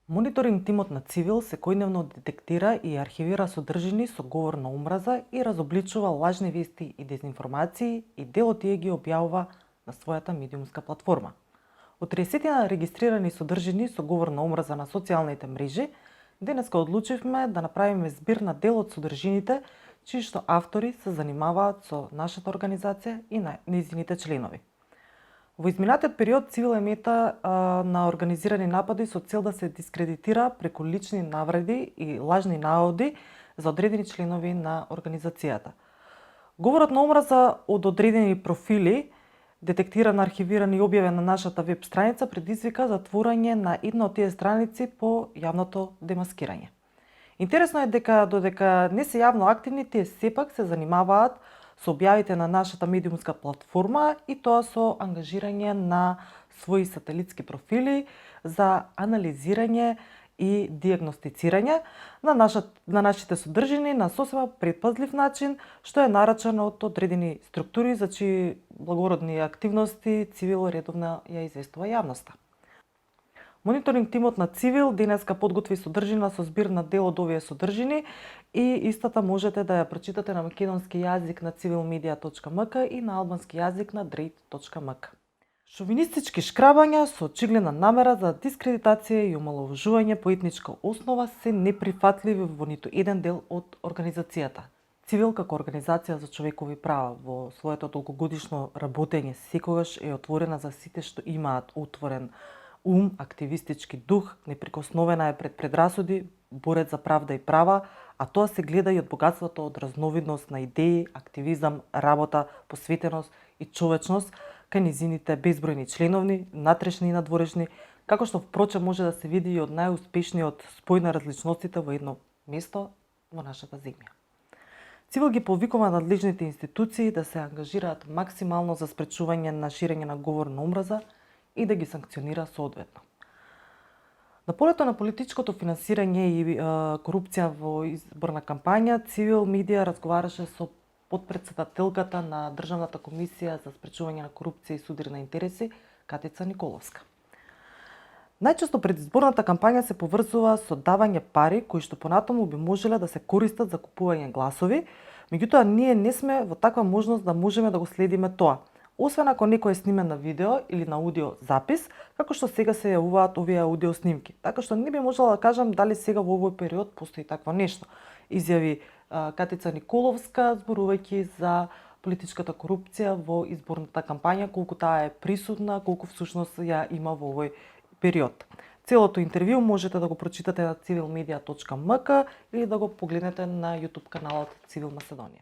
Мониторинг тимот на Цивил секојдневно детектира и архивира содржини со говор на омраза и разобличува лажни вести и дезинформации и дел од тие ги објавува на својата медиумска платформа. Од 30 регистрирани содржини со говор на омраза на социјалните мрежи, денеска одлучивме да направиме збир на дел од содржините чии што автори се занимаваат со нашата организација и на нејзините членови. Во изминатиот период Цивил е мета на организирани напади со цел да се дискредитира преку лични навреди и лажни наоди за одредени членови на организацијата. Говорот на омраза од одредени профили, детектиран, архивиран и објавен на нашата веб страница, предизвика затворање на една од тие страници по јавното демаскирање. Интересно е дека додека не се јавно активни, тие сепак се занимаваат со објавите на нашата медиумска платформа и тоа со ангажирање на своји сателитски профили за анализирање и диагностицирање на нашите содржини на сосема предпазлив начин, што е нарачано од одредени структури за чии благородни активности Цивил редовно ја известува јавноста. Мониторинг тимот на Цивил денеска подготви содржина со збир на дел од овие содржини и истата можете да ја прочитате на македонски јазик на civilmedia.mk и на албански јазик на dreit.mk. Шовинистички шкрабања со очигледна намера за дискредитација и омаловажување по етничка основа се неприфатливи во ниту еден дел од организацијата. Цивил како организација за човекови права во своето долгогодишно работење секогаш е отворена за сите што имаат отворен ум, активистички дух, неприкосновена е пред предрасуди, борец за правда и права, а тоа се гледа и од богатството од разновидност на идеи, активизам, работа, посветеност и човечност кај низините безбројни членови, натрешни и надворешни, како што впрочем може да се види и од најуспешниот спој на различностите во едно место во нашата земја. Цивил ги повикува надлежните институции да се ангажираат максимално за спречување на ширење на говор на омраза и да ги санкционира соодветно. На полето на политичкото финансирање и корупција во изборна кампања, Цивил Медија разговараше со потпредседателката на Државната комисија за спречување на корупција и судир на интереси, Катица Николовска. Најчесто предизборната кампања се поврзува со давање пари кои што понатаму би можеле да се користат за купување гласови, меѓутоа ние не сме во таква можност да можеме да го следиме тоа, освен ако некој е снимен на видео или на аудио запис, како што сега се јавуваат овие аудио снимки. Така што не би можела да кажам дали сега во овој период постои такво нешто, изјави Катица Николовска, зборувајќи за политичката корупција во изборната кампања, колку таа е присутна, колку всушност ја има во овој период. Целото интервју можете да го прочитате на civilmedia.mk или да го погледнете на YouTube каналот Цивил Македонија.